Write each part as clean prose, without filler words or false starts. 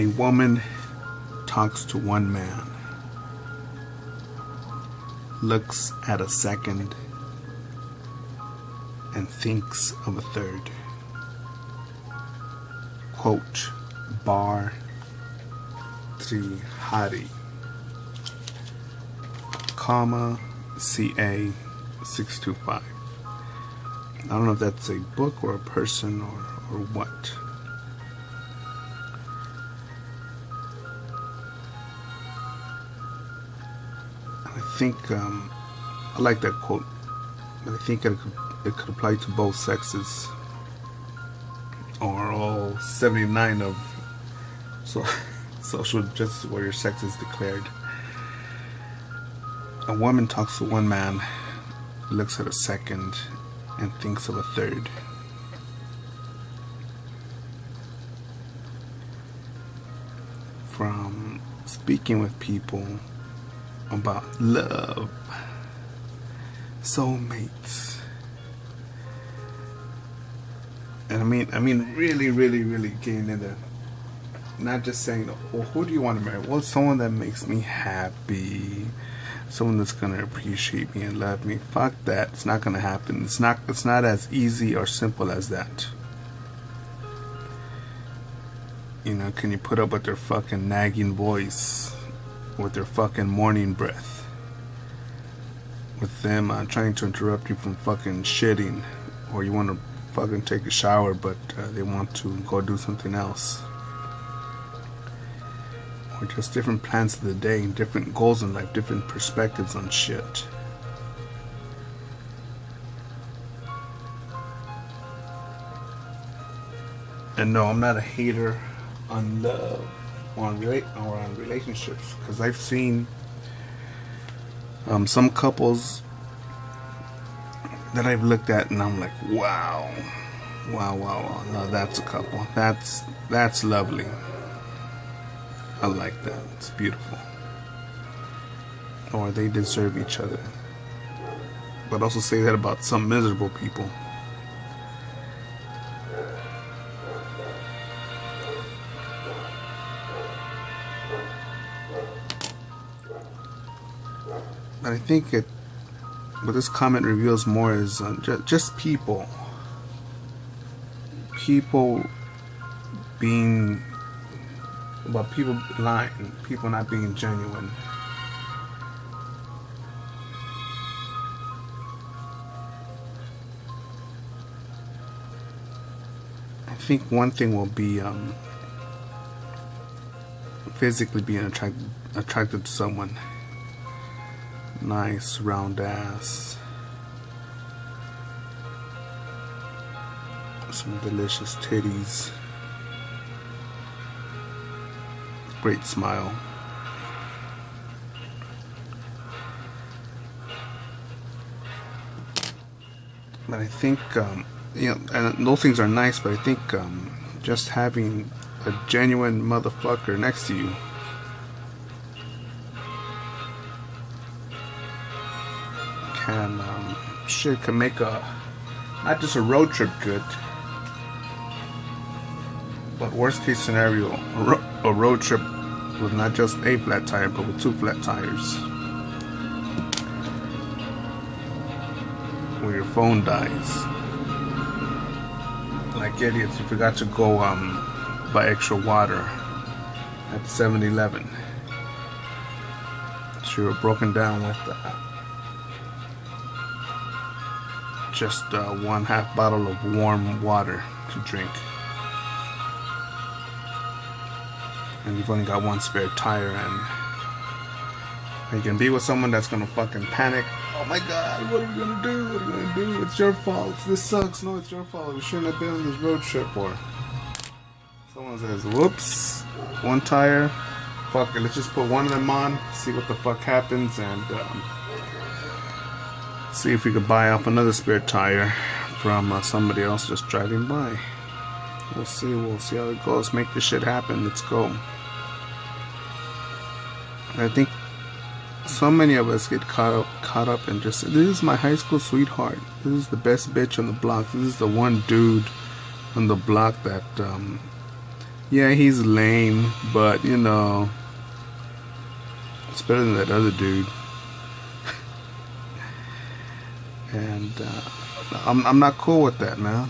A woman talks to one man, looks at a second, and thinks of a third. Quote, Bar Trihari, comma, CA 625. I don't know if that's a book or a person or what. I think I like that quote, but I think it could apply to both sexes, or all 79 of social justice warrior sexes declared. A woman talks to one man, looks at a second, and thinks of a third. From speaking with people about love, soulmates, and I mean really getting into, not just saying, well, who do you want to marry? Well, someone that makes me happy, someone that's gonna appreciate me and love me. Fuck that, it's not gonna happen. It's not as easy or simple as that. You know, can you put up with their fucking nagging voice, with their fucking morning breath, with them trying to interrupt you from fucking shitting, or you want to fucking take a shower but they want to go do something else, or just different plans of the day, different goals in life, different perspectives on shit. And no, I'm not a hater on love or on relationships, because I've seen some couples that I've looked at and I'm like, wow, no, that's a couple, that's lovely, I like that, it's beautiful, or they deserve each other. But also say that about some miserable people. But I think what this comment reveals more is just people being, about people lying, people not being genuine. I think one thing will be physically being attracted to someone. Nice round ass, some delicious titties, great smile. But I think you know, and those things are nice, but I think just having a genuine motherfucker next to you can make not just a road trip good, but worst case scenario, a road trip with not just a flat tire but with 2 flat tires, where your phone dies. Like idiots, you forgot to go buy extra water at 7-Eleven, so you were broken down with just 1/2 bottle of warm water to drink, and you've only got 1 spare tire, and you can be with someone that's gonna fucking panic. Oh my god, what are we gonna do? What are we gonna do? It's your fault. This sucks. No, it's your fault. We shouldn't have been on this road trip. Or someone says, whoops, 1 tire. Fuck it, let's just put 1 of them on, see what the fuck happens, and see if we could buy off another spare tire from somebody else just driving by. We'll see how it goes. Make this shit happen. Let's go. I think so many of us get caught up in just, this is my high school sweetheart, this is the best bitch on the block, this is the one dude on the block that Yeah, he's lame, but you know, it's better than that other dude. And I'm not cool with that, man.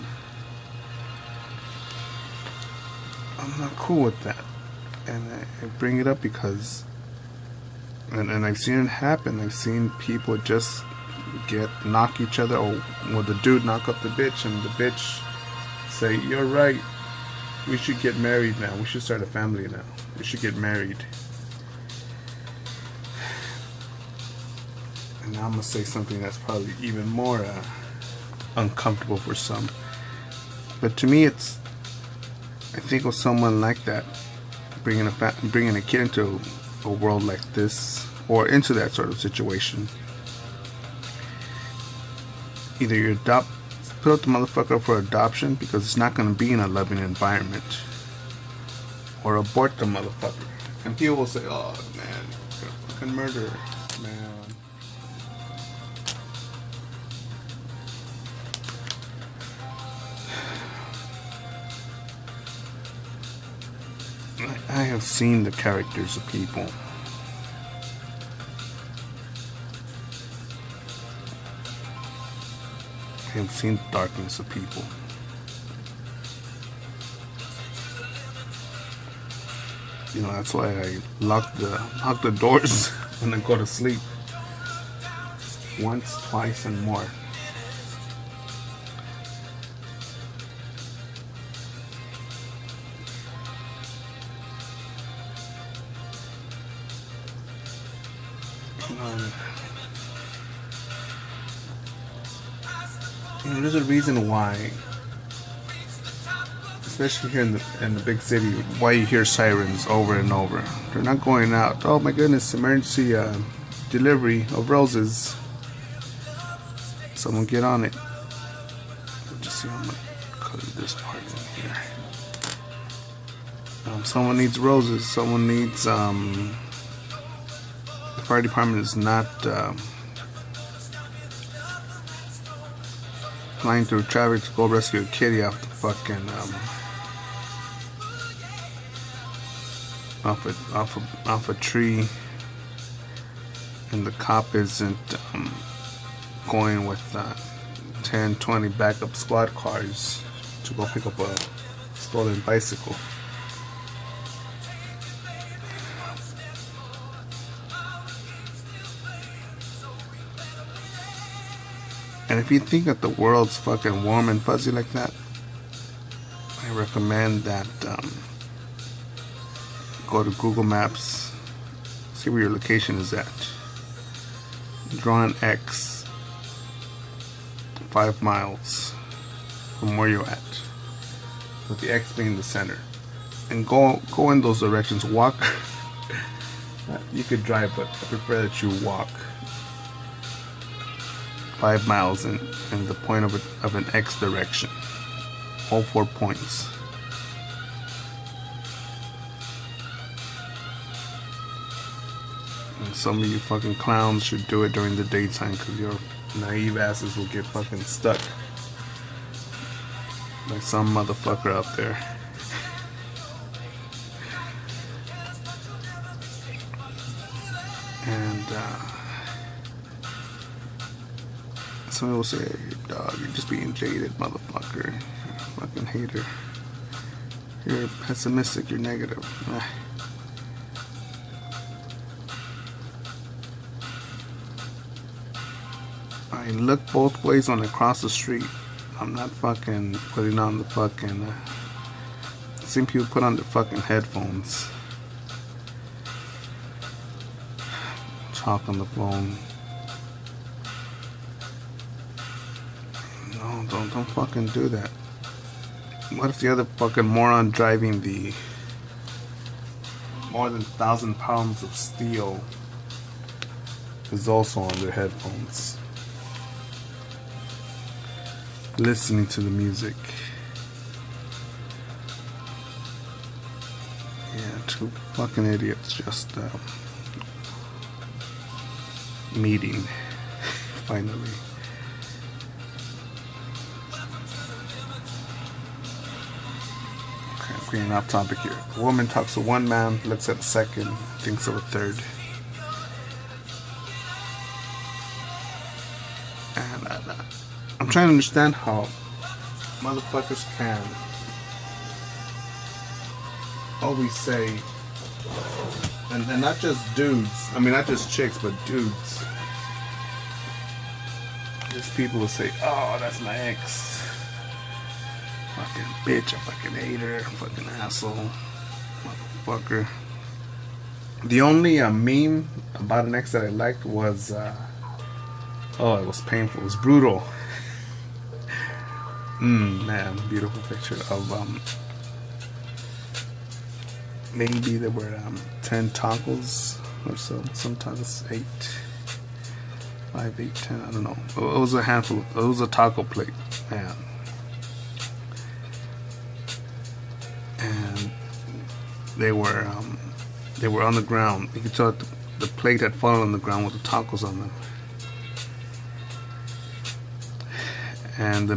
I'm not cool with that. And I bring it up because, and I've seen it happen. I've seen people just knock each other, or the dude knock up the bitch, and the bitch say, "You're right. We should get married now. We should start a family now. We should get married." And now I'm gonna say something that's probably even more uncomfortable for some. But to me, I think with someone like that, bringing a kid into a world like this, or into that sort of situation, either you put up the motherfucker up for adoption because it's not going to be in a loving environment, or abort the motherfucker. And people will say, "Oh man, you're a fucking murderer, man." I have seen the characters of people. I have seen the darkness of people. You know, that's why I lock the doors when I go to sleep. Once, twice, and more. You know, there's a reason why, especially here in the big city, why you hear sirens over and over. They're not going out. Oh my goodness, emergency delivery of roses. Someone get on it. Just see, I'm gonna cut this part in here. Someone needs roses. Someone needs the fire department is not flying through traffic to go rescue a kitty off the fucking off a tree, and the cop isn't going with 10, 20 backup squad cars to go pick up a stolen bicycle. And if you think that the world's fucking warm and fuzzy like that, I recommend that go to Google Maps, see where your location is at. Draw an X 5 miles from where you're at, with the X being the center, and go in those directions. Walk. You could drive, but I prefer that you walk 5 miles in the point of an X direction. All 4 points. And some of you fucking clowns should do it during the daytime, because your naive asses will get fucking stuck like some motherfucker out there. And somebody will say, "Dog, you're just being jaded, motherfucker. You're a fucking hater. You're pessimistic. You're negative." I look both ways on across the street. I'm not fucking putting on the fucking. I've seen people put on the fucking headphones, talk on the phone. No, don't fucking do that. What if the other fucking moron driving the more than 1,000 pounds of steel is also on their headphones, listening to the music? Yeah, 2 fucking idiots just meeting finally. Okay, I'm getting off topic here. A woman talks to one man, looks at a second, thinks of a third. And I'm trying to understand how motherfuckers can always say, and not just dudes, I mean not just chicks, but dudes. Just people will say, oh, that's my ex. Fucking bitch, I fucking hate her, fucking asshole, motherfucker. The only meme about an ex that I liked was, oh, it was painful, it was brutal. Man, beautiful picture of, maybe there were 10 tacos or so, sometimes 8. 5, 8, 10, I don't know. It was a handful. It was a taco plate, man. And they were on the ground. You could tell that the plate had fallen on the ground with the tacos on them. And the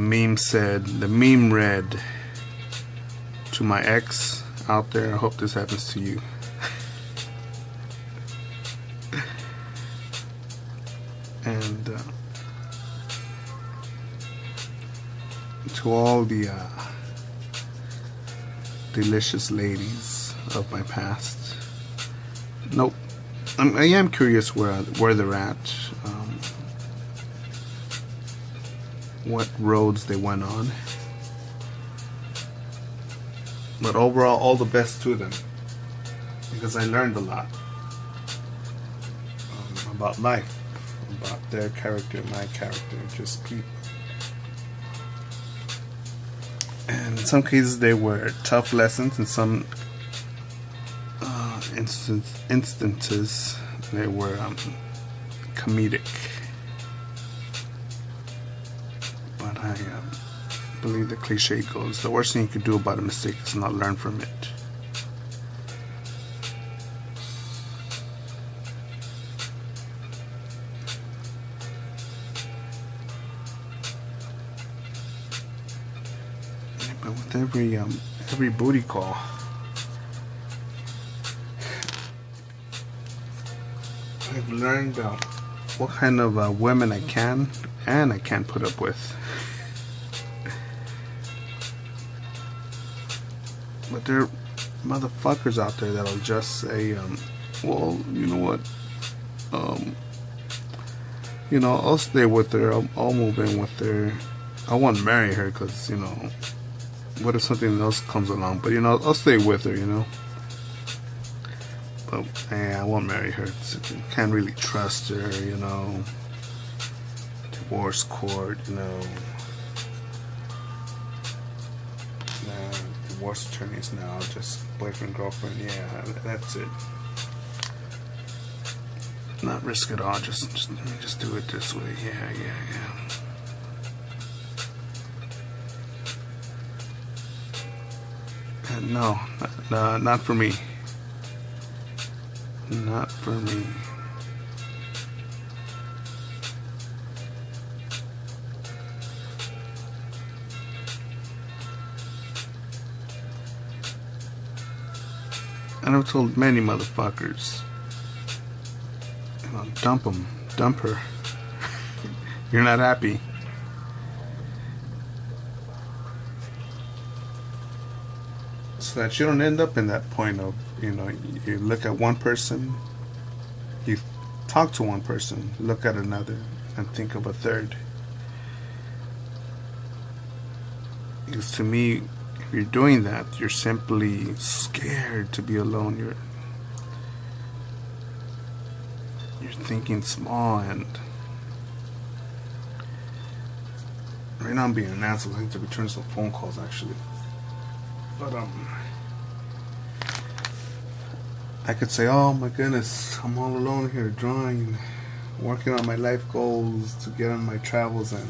meme read, "To my ex out there, I hope this happens to you." And to all the delicious ladies of my past, nope. I am curious where they're at, what roads they went on. But overall, all the best to them, because I learned a lot about life. About their character, my character, just people. And in some cases they were tough lessons. In some instances they were comedic. But I believe the cliche goes, the worst thing you could do about a mistake is not learn from it. But with every booty call, I've learned what kind of women I can and I can't put up with. But there are motherfuckers out there that'll just say, well, you know what, I'll stay with her, I'll move in with her, I won't marry her because, what if something else comes along? But I'll stay with her, But I won't marry her. Can't really trust her, Divorce court, Divorce attorneys now, just boyfriend, girlfriend. Yeah, that's it. Not risk it all. Just do it this way. Yeah. No, not for me. Not for me. And I've told many motherfuckers, dump her. You're not happy. So that you don't end up in that point of, you look at one person, you talk to one person, look at another, and think of a third. Because to me, if you're doing that, you're simply scared to be alone. You're thinking small, and right now I'm being an asshole. I need to return some phone calls actually. But I could say, oh my goodness, I'm all alone here drawing, working on my life goals to get on my travels and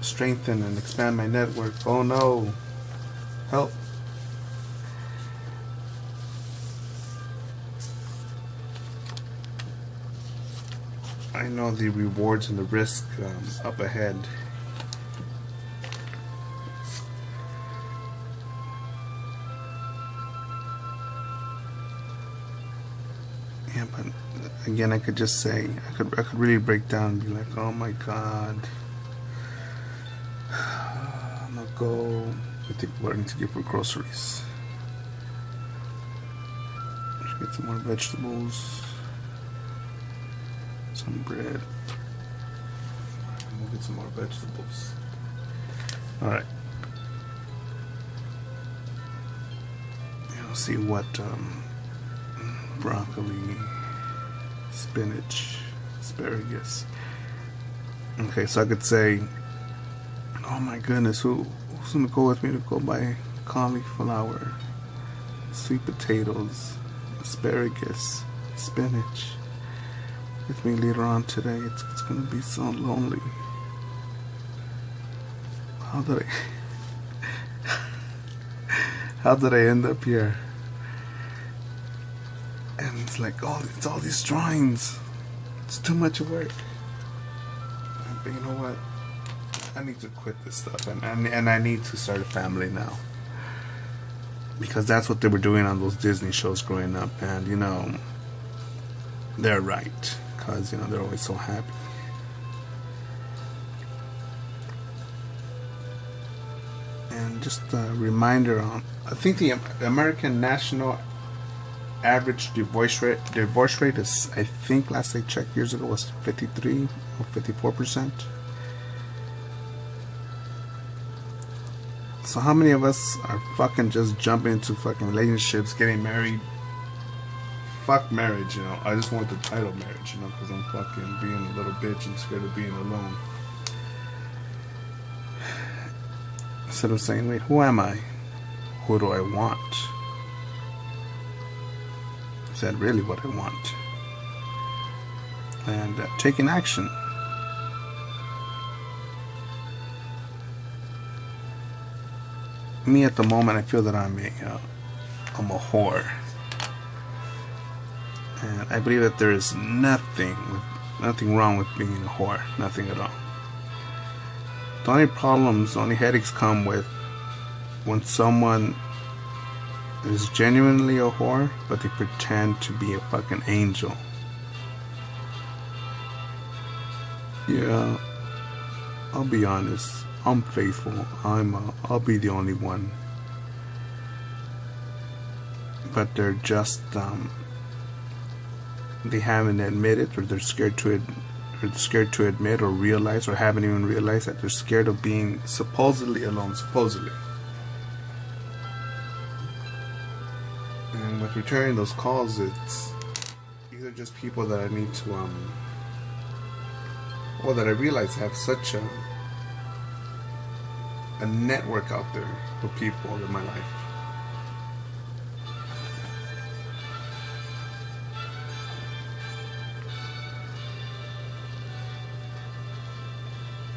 strengthen and expand my network. Oh no, help. I know the rewards and the risk up ahead. Yeah, but again, I could just say, I could really break down and be like, oh my god, I'm gonna go. I think what I need to get for groceries. Let's get some more vegetables, some bread. We'll get some more vegetables. All right. See what broccoli, spinach, asparagus. Okay, so I could say, oh my goodness, who's gonna go with me to go buy cauliflower, sweet potatoes, asparagus, spinach with me later on today? It's gonna be so lonely. How did I end up here? And it's like, it's all these drawings. It's too much work. But you know what? I need to quit this stuff, and I need to start a family now. Because that's what they were doing on those Disney shows growing up, and you know, they're right. Because you know, they're always so happy. And just a reminder on, I think the American National average divorce rate is, I think last I checked years ago, was 53 or 54%. So how many of us are fucking just jumping into fucking relationships, getting married? Fuck marriage, you know. I just want the title marriage, you know, because I'm fucking being a little bitch and scared of being alone. Instead of saying, wait, who am I? Who do I want? Is that really what I want? And taking action. Me at the moment, I feel that I'm a whore. And I believe that there is nothing wrong with being a whore. Nothing at all. The only problems, the only headaches come with when someone is genuinely a whore, but they pretend to be a fucking angel. Yeah, I'll be honest. I'm faithful. I'll be the only one. But they're just they haven't admitted, or they're scared to admit or realize, or haven't even realized that they're scared of being supposedly alone. Supposedly. And with returning those calls, it's either just people that I need to well, that I realize have such a network out there of people in my life.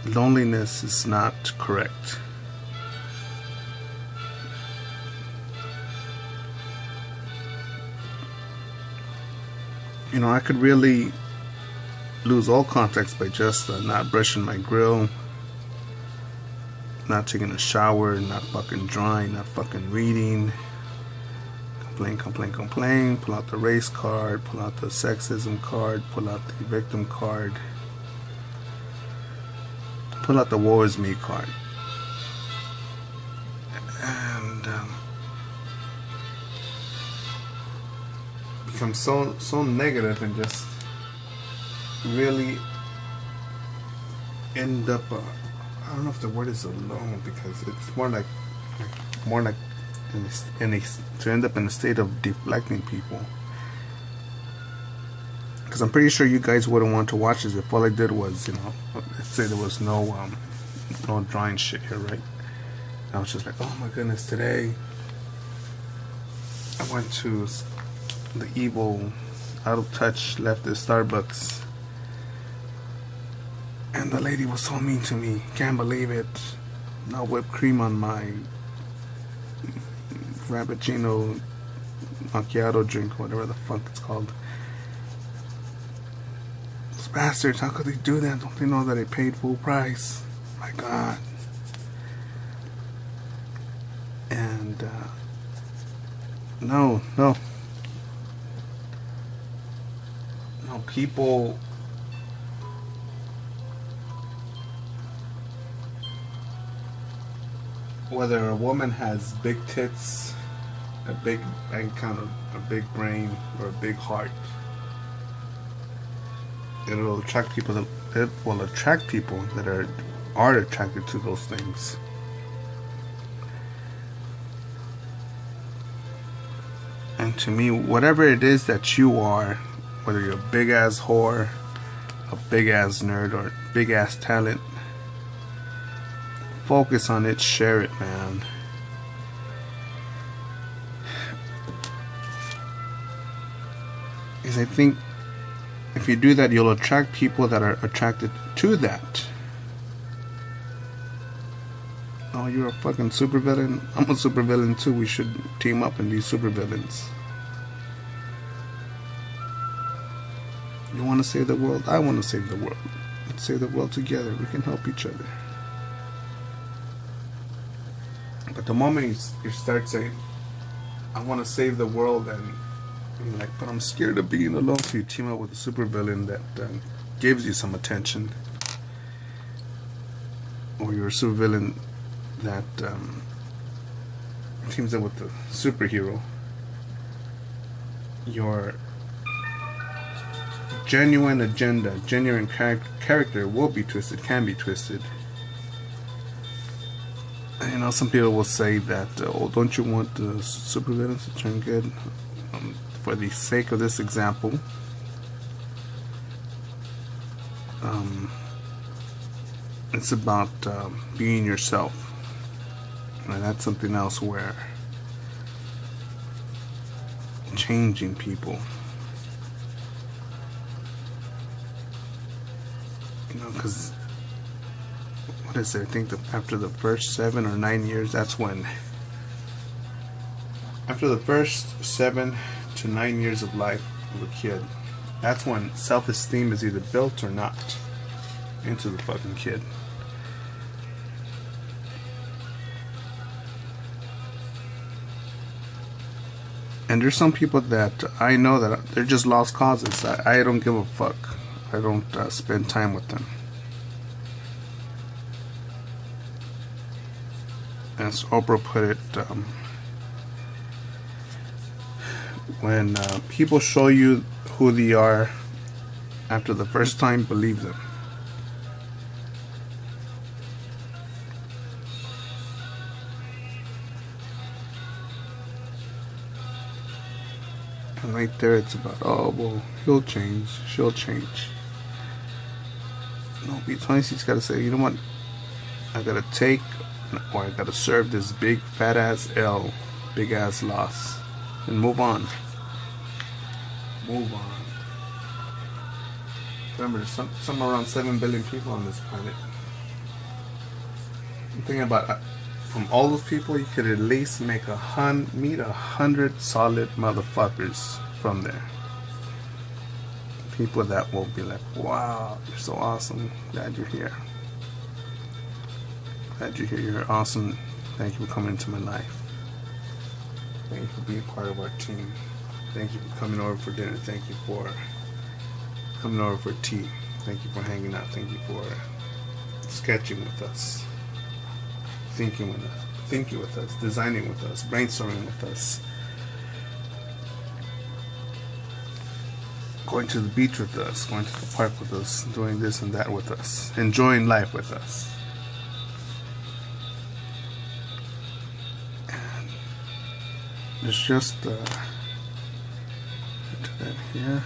Loneliness is not correct. You know, I could really lose all context by just not brushing my grill, not taking a shower, not fucking drawing, not fucking reading, complain, pull out the race card, pull out the sexism card, pull out the victim card, pull out the woe is me card. And become so negative and just really end up I don't know if the word is alone, because it's more like to end up in a state of deflecting people. Because I'm pretty sure you guys wouldn't want to watch this if all I did was, you know, let's say there was no drawing shit here, right? And I was just like, oh my goodness, today I went to the evil, out of touch leftist Starbucks, and the lady was so mean to me. Can't believe it. No whipped cream on my Frappuccino macchiato drink, whatever the fuck it's called. Those bastards, how could they do that? Don't they know that I paid full price? My God. And no. people, whether a woman has big tits, a big bank account, a big brain, or a big heart, it will attract people that are attracted to those things. And to me, whatever it is that you are, whether you're a big ass whore, a big ass nerd, or big ass talent, focus on it, share it, man. Because I think if you do that, you'll attract people that are attracted to that. Oh, you're a fucking supervillain? I'm a supervillain too. We should team up and be supervillains. You want to save the world? I want to save the world. Let's save the world together. We can help each other. But the moment you start saying, I want to save the world, and you're like, but I'm scared of being alone, so you team up with a supervillain that gives you some attention. Or you're a supervillain that teams up with the superhero. Your genuine agenda, genuine character will be twisted, can be twisted. You know, some people will say that, oh, don't you want the supervillains to turn good? For the sake of this example, it's about being yourself. And that's something else where changing people. You know, because what is it? I think that after the first 7 or 9 years, that's when. After the first 7 to 9 years of life of a kid, that's when self-esteem is either built or not into the fucking kid. And there's some people that I know that they're just lost causes. I don't give a fuck. I don't spend time with them. As Oprah put it, when people show you who they are after the first time, believe them. And right there it's about, oh, well, he'll change, she'll change. No, B20's got to say, you know what, I gotta take, or I gotta serve this big fat ass L, big ass loss, and move on. Move on. Remember, there's somewhere around 7 billion people on this planet. I'm thinking about, from all those people, you could at least meet 100 solid motherfuckers from there. People that will be like, wow, you're so awesome. Glad you're here. Glad you're here. You're awesome. Thank you for coming into my life. Thank you for being part of our team. Thank you for coming over for dinner. Thank you for coming over for tea. Thank you for hanging out. Thank you for sketching with us. Thinking with us, designing with us, brainstorming with us, going to the beach with us, going to the park with us, doing this and that with us, enjoying life with us. And it's just do that here.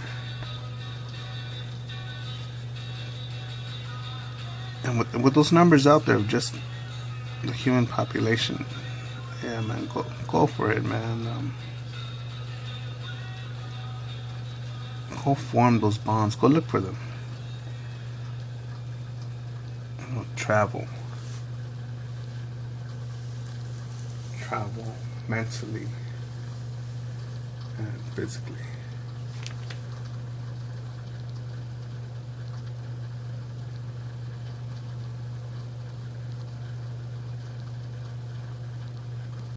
And with those numbers out there, just the human population, yeah, man, go for it, man. Go form those bonds. Go look for them. You know, travel mentally and physically.